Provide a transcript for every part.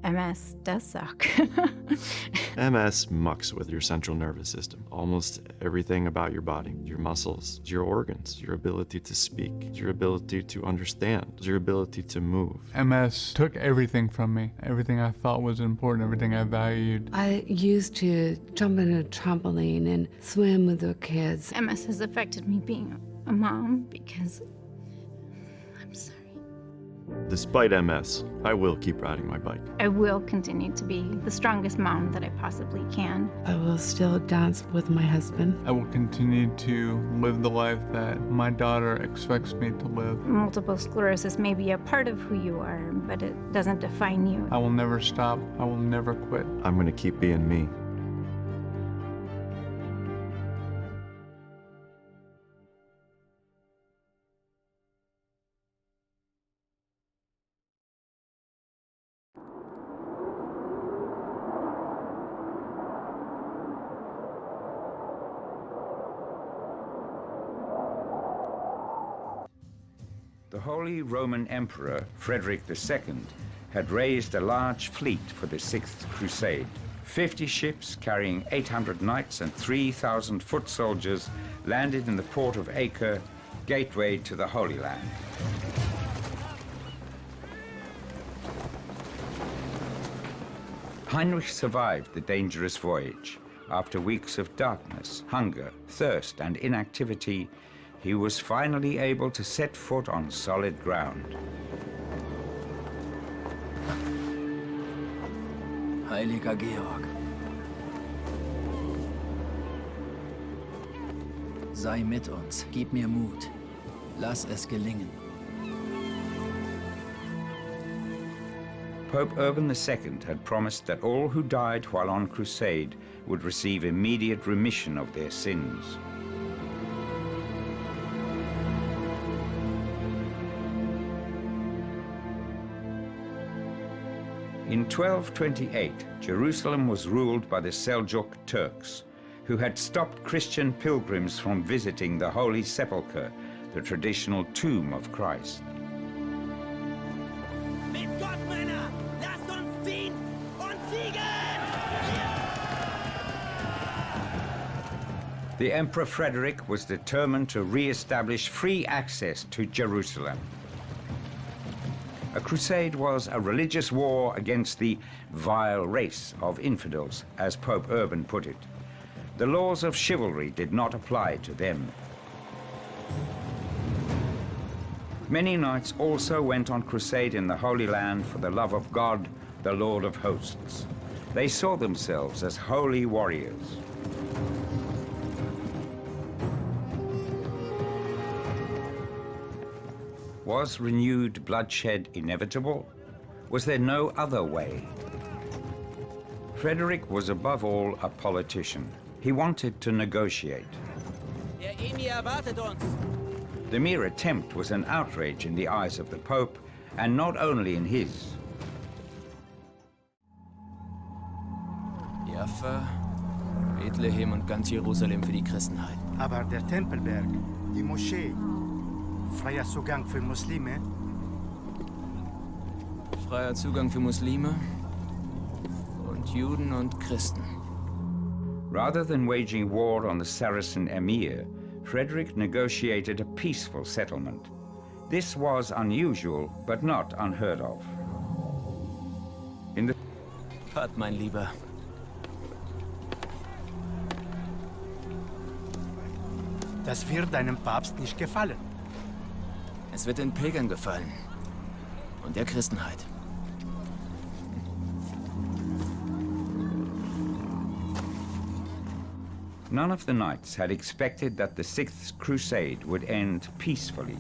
MS does suck. MS mucks with your central nervous system. Almost everything about your body, your muscles, your organs, your ability to speak, your ability to understand, your ability to move. MS took everything from me, everything I thought was important, everything I valued. I used to jump in a trampoline and swim with the kids. MS has affected me being a mom because I'm sorry. Despite MS, I will keep riding my bike. I will continue to be the strongest mom that I possibly can. I will still dance with my husband. I will continue to live the life that my daughter expects me to live. Multiple sclerosis may be a part of who you are, but it doesn't define you. I will never stop. I will never quit. I'm gonna keep being me. The Holy Roman Emperor Frederick II had raised a large fleet for the Sixth Crusade. 50 ships carrying 800 knights and 3,000 foot soldiers landed in the port of Acre, gateway to the Holy Land. Heinrich survived the dangerous voyage. After weeks of darkness, hunger, thirst, and inactivity, he was finally able to set foot on solid ground. Heiliger Georg, sei mit uns, gib mir Mut, lass es gelingen. Pope Urban II had promised that all who died while on crusade would receive immediate remission of their sins. In 1228, Jerusalem was ruled by the Seljuk Turks, who had stopped Christian pilgrims from visiting the Holy Sepulchre, the traditional tomb of Christ. Mit Gott, Männer! Lasst uns ziehen und siegen! The Emperor Frederick was determined to re-establish free access to Jerusalem. A crusade was a religious war against the vile race of infidels, as Pope Urban put it. The laws of chivalry did not apply to them. Many knights also went on crusade in the Holy Land for the love of God, the Lord of hosts. They saw themselves as holy warriors. Was renewed bloodshed inevitable? Was there no other way? Frederick was above all a politician. He wanted to negotiate. Der Emir erwartet uns. The mere attempt was an outrage in the eyes of the Pope, and not only in his. Jaffa, Bethlehem und ganz Jerusalem für die Christenheit. Aber der Tempelberg, die Moschee, freier Zugang für Muslime? Freier Zugang für Muslime und Juden und Christen. Rather than waging war on the Saracen emir, Frederick negotiated a peaceful settlement. This was unusual, but not unheard of. In the Fahrt, mein Lieber. Das wird deinem Papst nicht gefallen. Es wird den Pilgern gefallen. Und der Christenheit. None of the knights had expected that the Sixth Crusade would end peacefully.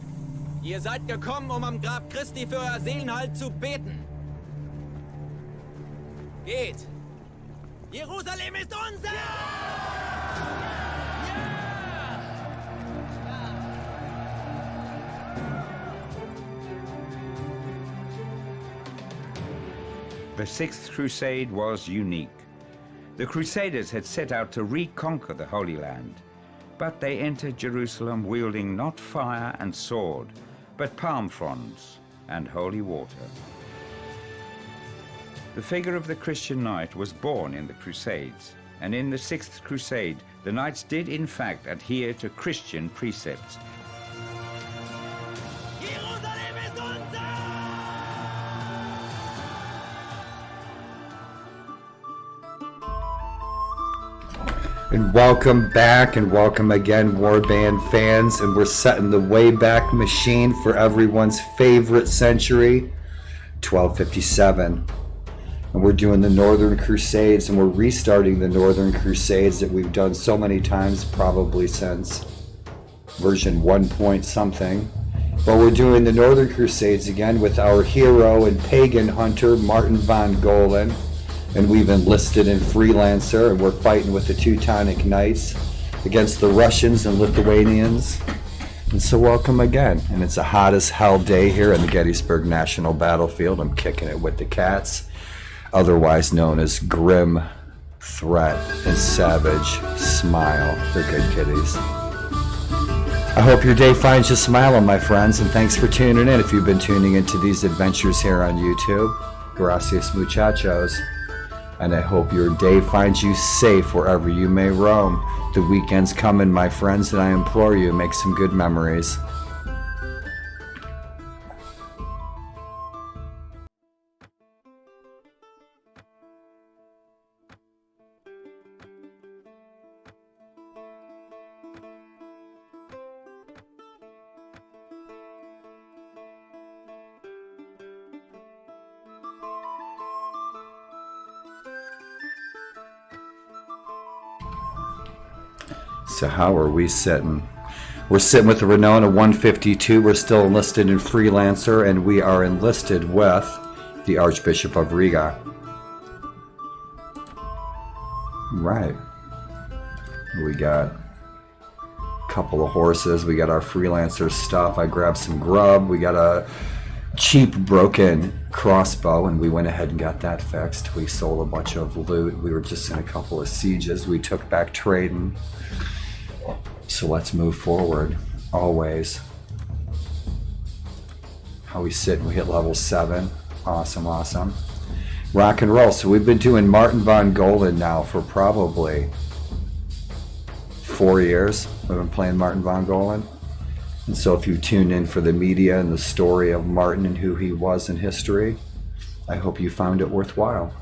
Ihr seid gekommen, am Grab Christi für euer Seelenheil zu beten. Geht! Jerusalem ist unser! The Sixth Crusade was unique. The Crusaders had set out to reconquer the Holy Land, but they entered Jerusalem wielding not fire and sword, but palm fronds and holy water. The figure of the Christian knight was born in the Crusades, and in the Sixth Crusade, the knights did in fact adhere to Christian precepts. Jerusalem ist unser! And welcome back and welcome again, Warband fans. And we're setting the Wayback Machine for everyone's favorite century, 1257. And we're doing the Northern Crusades, and we're restarting the Northern Crusades that we've done so many times, probably since version 1 point something. But we're doing the Northern Crusades again with our hero and pagan hunter, Martin von Golan. And we've enlisted in Freelancer, and we're fighting with the Teutonic Knights against the Russians and Lithuanians. And so welcome again. And it's a hot as hell day here in the Gettysburg National Battlefield. I'm kicking it with the cats, otherwise known as Grim, Threat, and Savage Smile. They're good kitties. I hope your day finds you smiling, my friends, and thanks for tuning in. If you've been tuning into these adventures here on YouTube, gracias muchachos. And I hope your day finds you safe wherever you may roam. The weekend's coming, my friends, and I implore you, make some good memories. So how are we sitting? We're sitting with the renown of 152. We're still enlisted in Freelancer, and we are enlisted with the Archbishop of Riga. Right. We got a couple of horses. We got our Freelancer stuff. I grabbed some grub. We got a cheap broken crossbow, and we went ahead and got that fixed. We sold a bunch of loot. We were just in a couple of sieges. We took back trading. So let's move forward, always. How we sit, we hit level 7. Awesome, awesome. Rock and roll. So we've been doing Martin von Golan now for probably 4 years. We've been playing Martin von Golan. And so if you tuned in for the media and the story of Martin and who he was in history, I hope you found it worthwhile.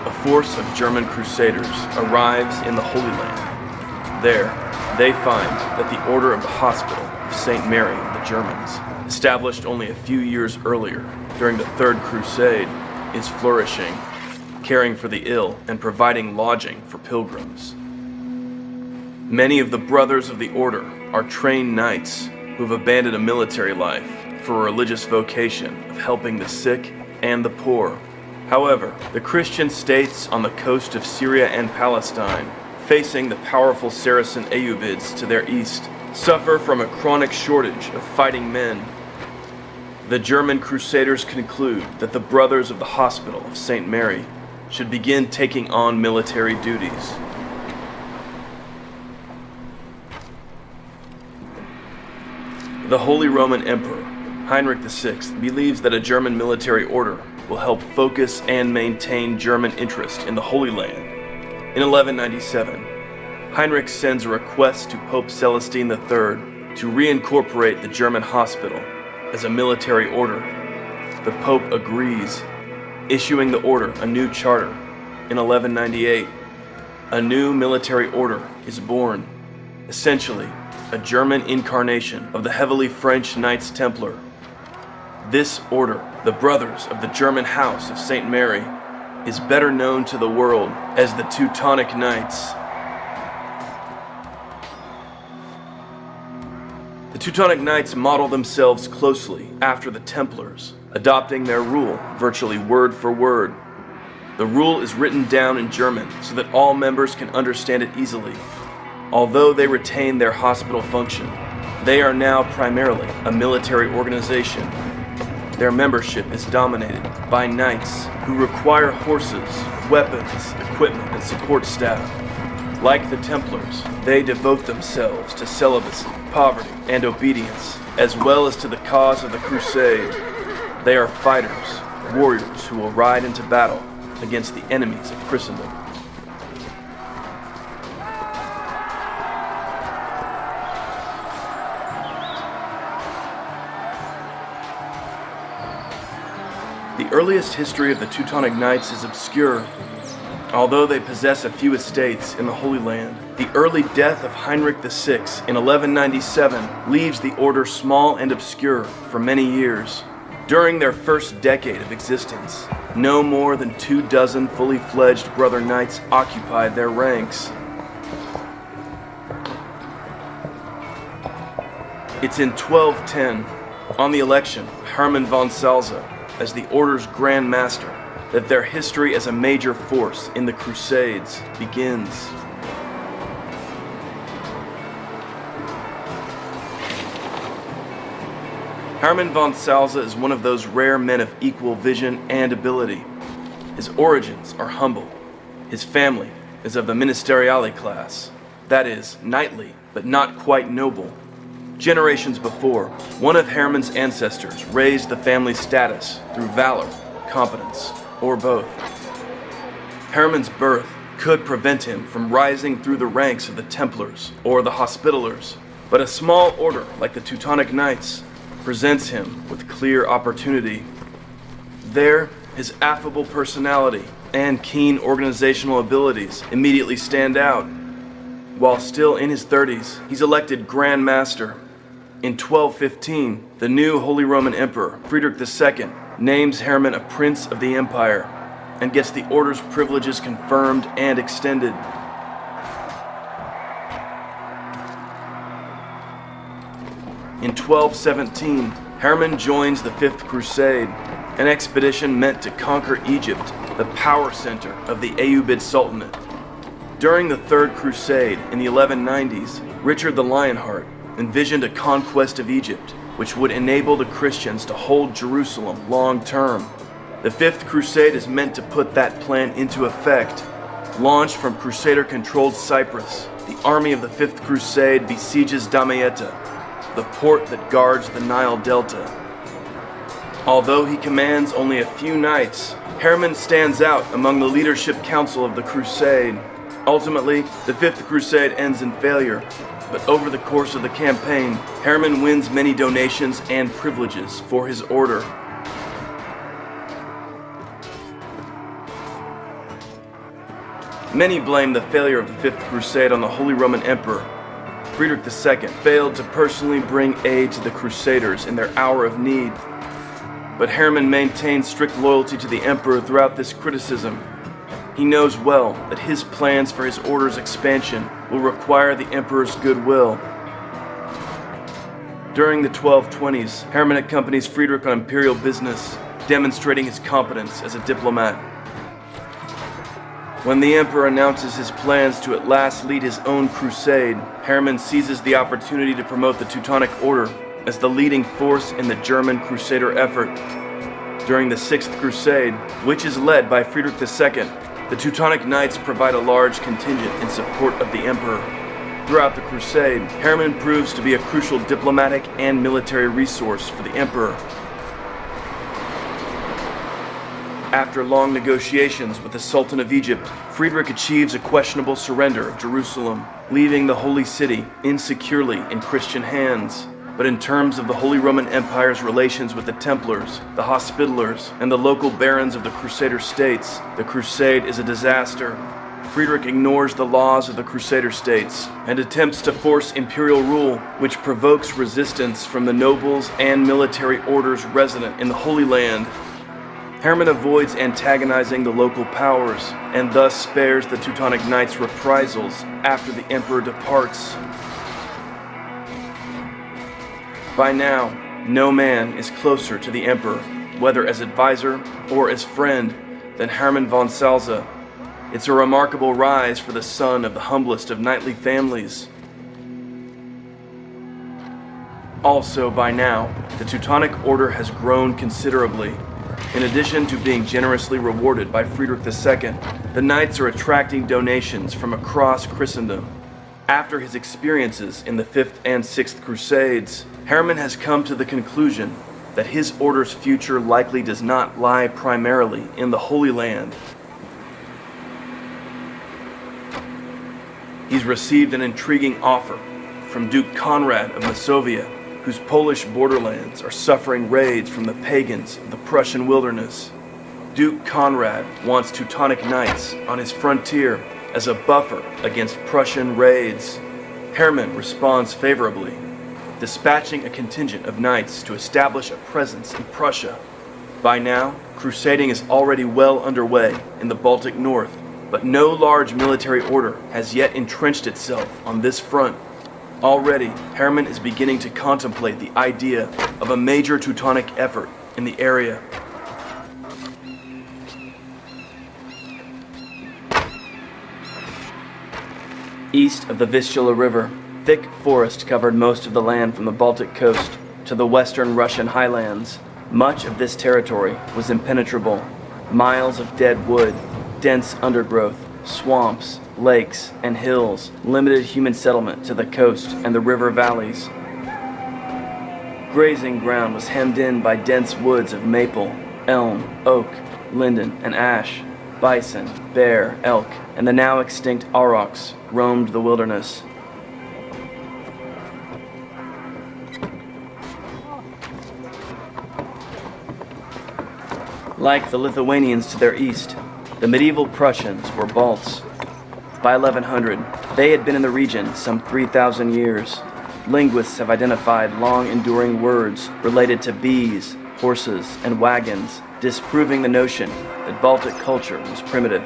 A force of German Crusaders arrives in the Holy Land. There, they find that the Order of the Hospital of St. Mary of the Germans, established only a few years earlier during the Third Crusade, is flourishing, caring for the ill and providing lodging for pilgrims. Many of the brothers of the Order are trained knights who have abandoned a military life for a religious vocation of helping the sick and the poor. However, the Christian states on the coast of Syria and Palestine, facing the powerful Saracen Ayyubids to their east, suffer from a chronic shortage of fighting men. The German Crusaders conclude that the Brothers of the Hospital of St. Mary should begin taking on military duties. The Holy Roman Emperor, Heinrich VI, believes that a German military order will help focus and maintain German interest in the Holy Land. In 1197, Heinrich sends a request to Pope Celestine III to reincorporate the German hospital as a military order. The Pope agrees, issuing the order a new charter. In 1198, a new military order is born, essentially a German incarnation of the heavily French Knights Templar. This order, the Brothers of the German House of St. Mary, is better known to the world as the Teutonic Knights. The Teutonic Knights model themselves closely after the Templars, adopting their rule virtually word for word. The rule is written down in German so that all members can understand it easily. Although they retain their hospital function, they are now primarily a military organization. Their membership is dominated by knights who require horses, weapons, equipment, and support staff. Like the Templars, they devote themselves to celibacy, poverty, and obedience, as well as to the cause of the Crusade. They are fighters, warriors who will ride into battle against the enemies of Christendom. The earliest history of the Teutonic Knights is obscure. Although they possess a few estates in the Holy Land, the early death of Heinrich VI in 1197 leaves the order small and obscure for many years. During their first decade of existence, no more than 24 fully fledged brother knights occupied their ranks. It's in 1210, on the election of Hermann von Salza as the Order's Grand Master, that their history as a major force in the Crusades begins. Hermann von Salza is one of those rare men of equal vision and ability. his origins are humble. His family is of the ministeriale class, that is, knightly, but not quite noble. Generations before, one of Herman's ancestors raised the family's status through valor, competence, or both. Herman's birth could prevent him from rising through the ranks of the Templars or the Hospitallers, but a small order like the Teutonic Knights presents him with clear opportunity. There, his affable personality and keen organizational abilities immediately stand out. While still in his 30s, he's elected Grand Master. In 1215, the new Holy Roman Emperor, Friedrich II, names Hermann a Prince of the Empire and gets the order's privileges confirmed and extended. In 1217, Hermann joins the Fifth Crusade, an expedition meant to conquer Egypt, the power center of the Ayyubid Sultanate. During the Third Crusade in the 1190s, Richard the Lionheart envisioned a conquest of Egypt, which would enable the Christians to hold Jerusalem long term. The Fifth Crusade is meant to put that plan into effect. Launched from Crusader-controlled Cyprus, the army of the Fifth Crusade besieges Damietta, the port that guards the Nile Delta. Although he commands only a few knights, Hermann stands out among the leadership council of the crusade. Ultimately, the Fifth Crusade ends in failure, but over the course of the campaign, Hermann wins many donations and privileges for his order. Many blame the failure of the Fifth Crusade on the Holy Roman Emperor. Friedrich II failed to personally bring aid to the Crusaders in their hour of need. But Hermann maintained strict loyalty to the Emperor throughout this criticism. He knows well that his plans for his order's expansion will require the Emperor's goodwill. During the 1220s, Hermann accompanies Friedrich on imperial business, demonstrating his competence as a diplomat. When the Emperor announces his plans to at last lead his own crusade, Hermann seizes the opportunity to promote the Teutonic Order as the leading force in the German Crusader effort. During the Sixth Crusade, which is led by Friedrich II, the Teutonic Knights provide a large contingent in support of the Emperor. Throughout the Crusade, Hermann proves to be a crucial diplomatic and military resource for the Emperor. After long negotiations with the Sultan of Egypt, Friedrich achieves a questionable surrender of Jerusalem, leaving the Holy City insecurely in Christian hands. But in terms of the Holy Roman Empire's relations with the Templars, the Hospitallers, and the local barons of the Crusader states, the crusade is a disaster. Friedrich ignores the laws of the Crusader states and attempts to force imperial rule, which provokes resistance from the nobles and military orders resident in the Holy Land. Hermann avoids antagonizing the local powers and thus spares the Teutonic Knights reprisals after the Emperor departs. By now, no man is closer to the Emperor, whether as advisor or as friend, than Hermann von Salza. It's a remarkable rise for the son of the humblest of knightly families. Also by now, the Teutonic Order has grown considerably. In addition to being generously rewarded by Friedrich II, the Knights are attracting donations from across Christendom. After his experiences in the Fifth and Sixth Crusades, Hermann has come to the conclusion that his order's future likely does not lie primarily in the Holy Land. He's received an intriguing offer from Duke Conrad of Masovia, whose Polish borderlands are suffering raids from the pagans of the Prussian wilderness. Duke Conrad wants Teutonic Knights on his frontier as a buffer against Prussian raids. Hermann responds favorably, dispatching a contingent of knights to establish a presence in Prussia. By now, crusading is already well underway in the Baltic North, but no large military order has yet entrenched itself on this front. Already, Hermann is beginning to contemplate the idea of a major Teutonic effort in the area. East of the Vistula River, thick forest covered most of the land from the Baltic coast to the western Russian highlands. Much of this territory was impenetrable. Miles of dead wood, dense undergrowth, swamps, lakes, and hills limited human settlement to the coast and the river valleys. Grazing ground was hemmed in by dense woods of maple, elm, oak, linden, and ash. Bison, bear, elk, and the now extinct aurochs roamed the wilderness. Like the Lithuanians to their east, the medieval Prussians were Balts. By 1100, they had been in the region some 3,000 years. Linguists have identified long-enduring words related to bees, horses, and wagons, disproving the notion that Baltic culture was primitive.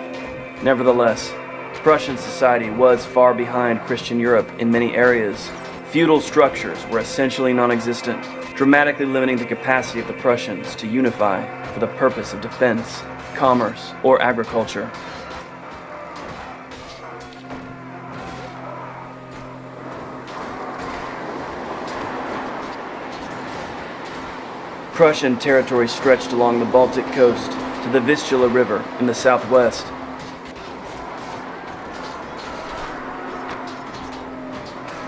Nevertheless, Prussian society was far behind Christian Europe in many areas. Feudal structures were essentially non-existent, dramatically limiting the capacity of the Prussians to unify for the purpose of defense, commerce, or agriculture. Prussian territory stretched along the Baltic coast to the Vistula River in the southwest.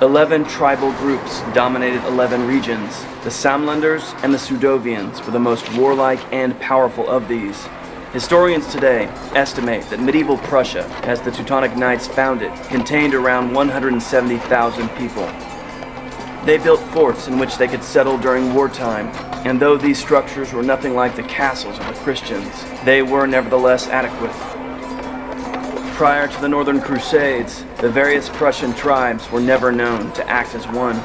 Eleven tribal groups dominated 11 regions. The Samlanders and the Sudovians were the most warlike and powerful of these. Historians today estimate that medieval Prussia, as the Teutonic Knights found it, contained around 170,000 people. They built forts in which they could settle during wartime, and though these structures were nothing like the castles of the Christians, they were nevertheless adequate. Prior to the Northern Crusades, the various Prussian tribes were never known to act as one.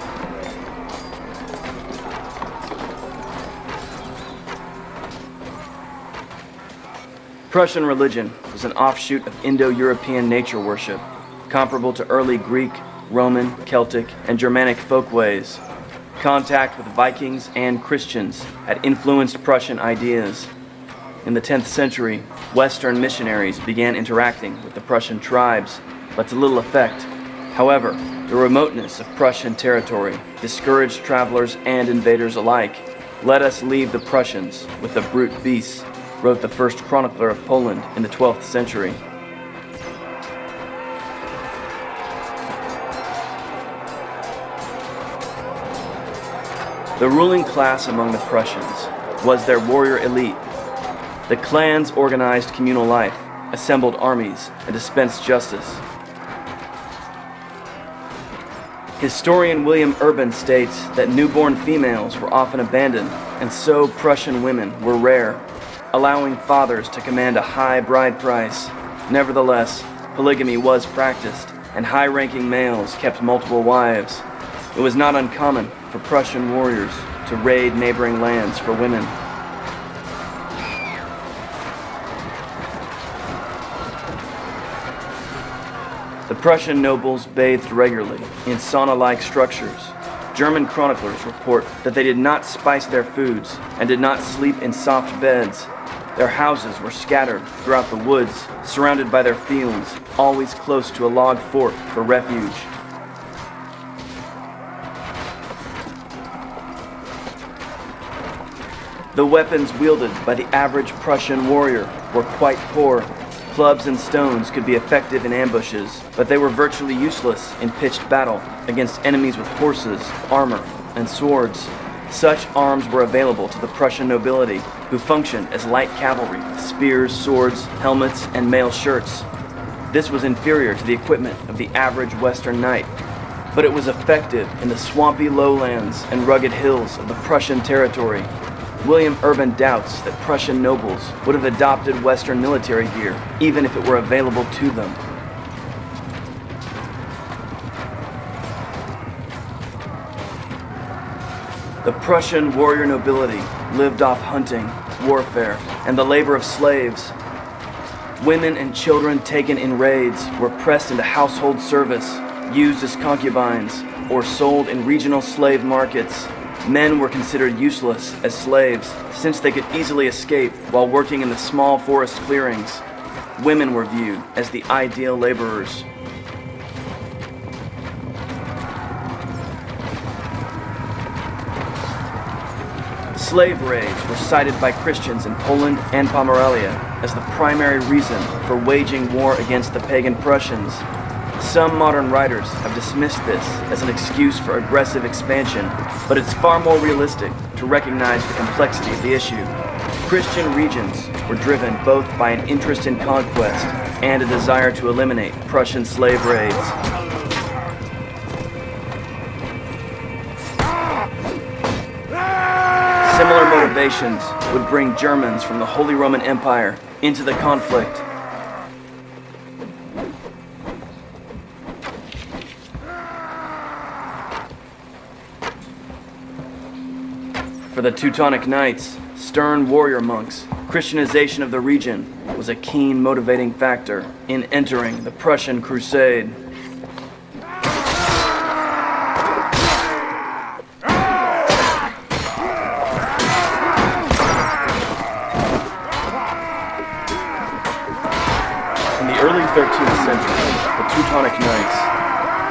Prussian religion was an offshoot of Indo-European nature worship, comparable to early Greek, Roman, Celtic, and Germanic folkways. Contact with Vikings and Christians had influenced Prussian ideas. In the 10th century, Western missionaries began interacting with the Prussian tribes, but to little effect. However, the remoteness of Prussian territory discouraged travelers and invaders alike. "Let us leave the Prussians with the brute beasts," wrote the first chronicler of Poland in the 12th century. The ruling class among the Prussians was their warrior elite. The clans organized communal life, assembled armies, and dispensed justice. Historian William Urban states that newborn females were often abandoned, and so Prussian women were rare, allowing fathers to command a high bride price. Nevertheless, polygamy was practiced, and high-ranking males kept multiple wives. It was not uncommon for Prussian warriors to raid neighboring lands for women. The Prussian nobles bathed regularly in sauna-like structures. German chroniclers report that they did not spice their foods and did not sleep in soft beds. Their houses were scattered throughout the woods, surrounded by their fields, always close to a log fort for refuge. The weapons wielded by the average Prussian warrior were quite poor. Clubs and stones could be effective in ambushes, but they were virtually useless in pitched battle against enemies with horses, armor, and swords. Such arms were available to the Prussian nobility, who functioned as light cavalry with spears, swords, helmets, and mail shirts. This was inferior to the equipment of the average Western knight, but it was effective in the swampy lowlands and rugged hills of the Prussian territory. William Urban doubts that Prussian nobles would have adopted Western military gear, even if it were available to them. The Prussian warrior nobility lived off hunting, warfare, and the labor of slaves. Women and children taken in raids were pressed into household service, used as concubines, or sold in regional slave markets. Men were considered useless as slaves, since they could easily escape while working in the small forest clearings. Women were viewed as the ideal laborers. Slave raids were cited by Christians in Poland and Pomerania as the primary reason for waging war against the pagan Prussians. Some modern writers have dismissed this as an excuse for aggressive expansion, but it's far more realistic to recognize the complexity of the issue. Christian regions were driven both by an interest in conquest and a desire to eliminate Prussian slave raids. Similar motivations would bring Germans from the Holy Roman Empire into the conflict. For the Teutonic Knights, stern warrior monks, Christianization of the region was a keen motivating factor in entering the Prussian Crusade. In the early 13th century, the Teutonic Knights,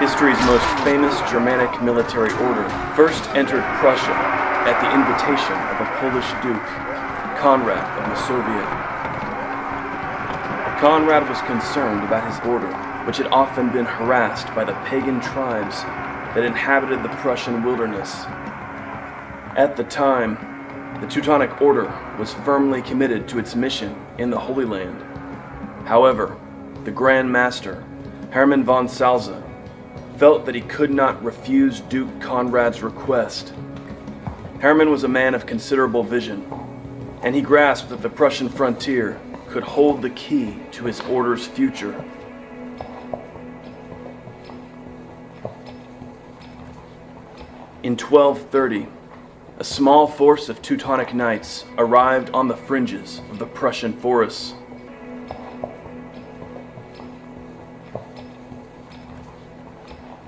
history's most famous Germanic military order, first entered Prussia at the invitation of a Polish duke, Conrad of Masovia. Conrad was concerned about his order, which had often been harassed by the pagan tribes that inhabited the Prussian wilderness. At the time, the Teutonic Order was firmly committed to its mission in the Holy Land. However, the Grand Master, Hermann von Salza, felt that he could not refuse Duke Conrad's request. Hermann was a man of considerable vision, and he grasped that the Prussian frontier could hold the key to his order's future. In 1230, a small force of Teutonic Knights arrived on the fringes of the Prussian forests.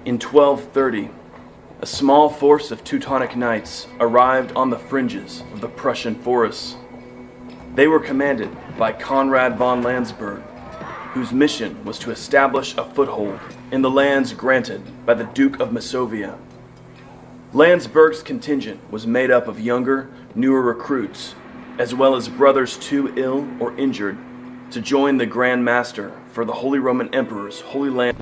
In 1230, a small force of Teutonic Knights arrived on the fringes of the Prussian forests. They were commanded by Conrad von Landsberg, whose mission was to establish a foothold in the lands granted by the Duke of Masovia. Landsberg's contingent was made up of younger, newer recruits, as well as brothers too ill or injured to join the Grand Master for the Holy Roman Emperor's Holy Land.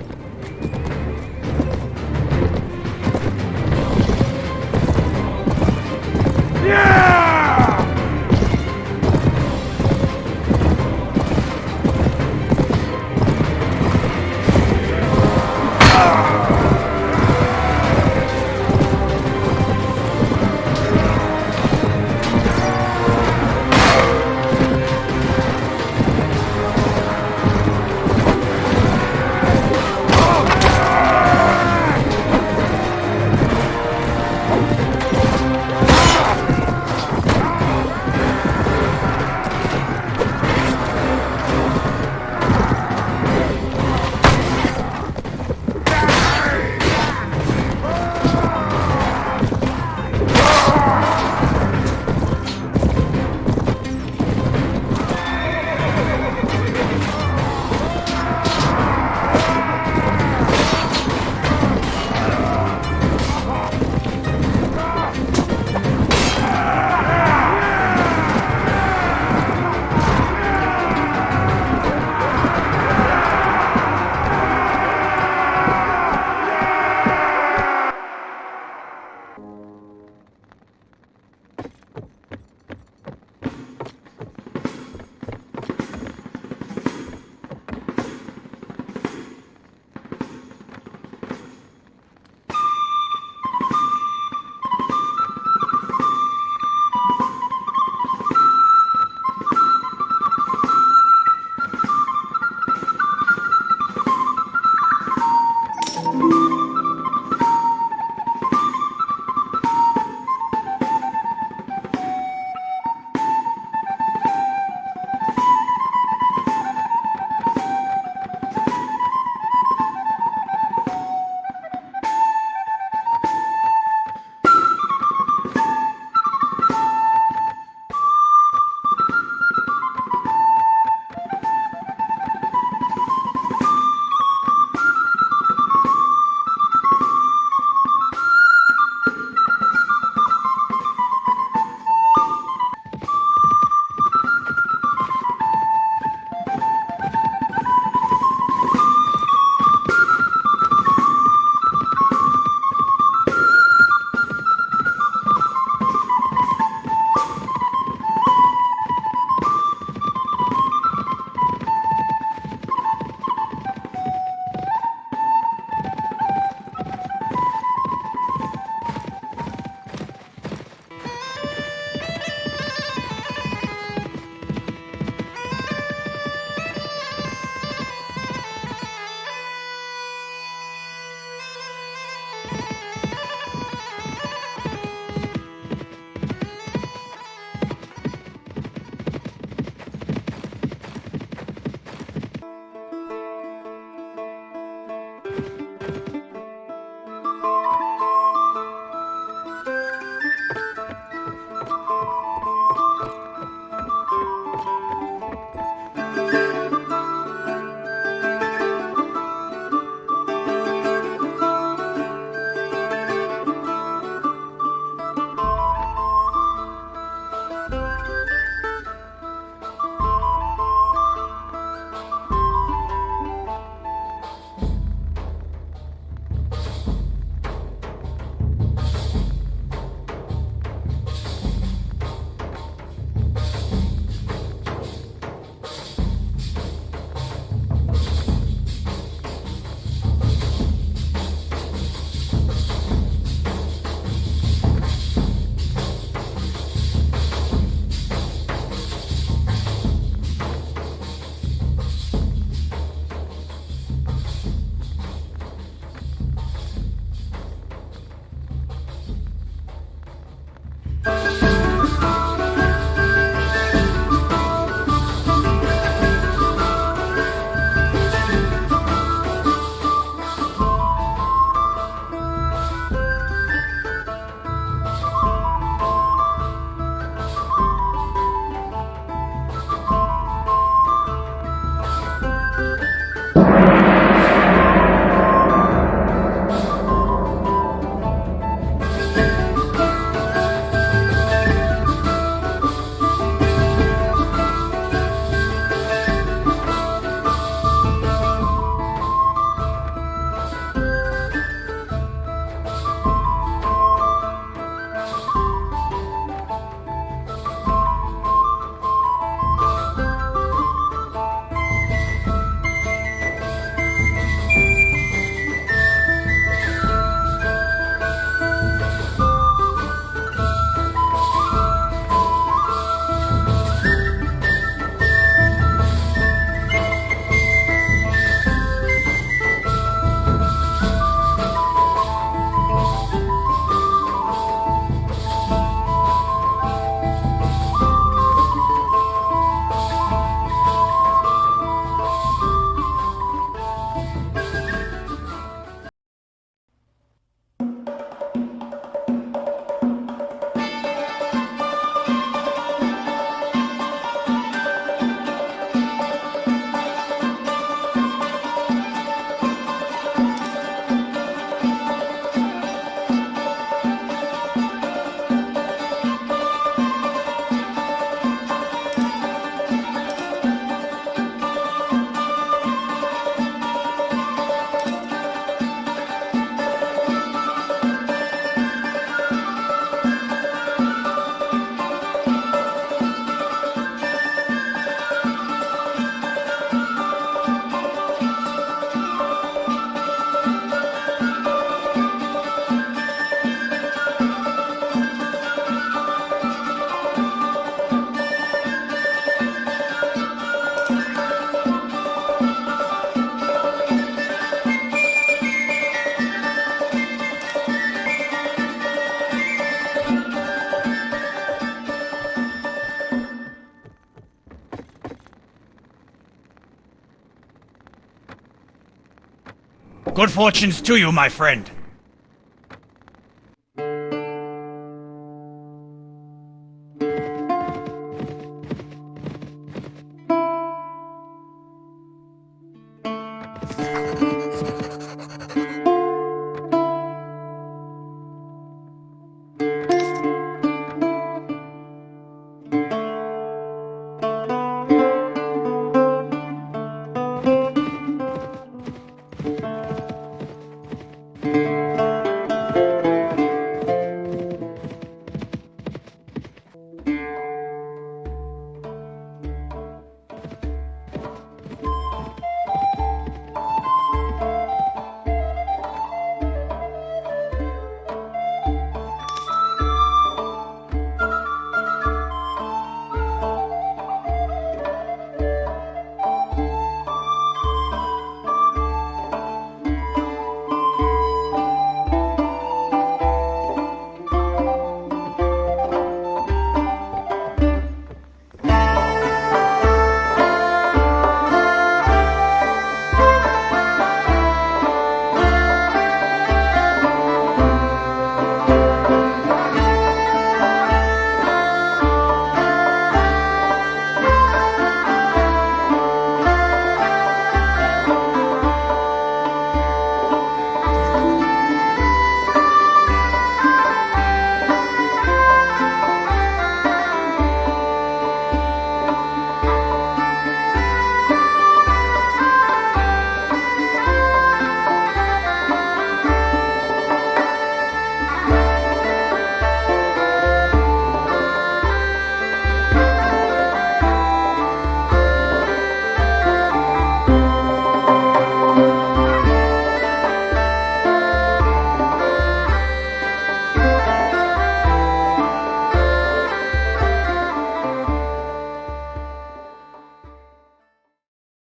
Good fortunes to you, my friend.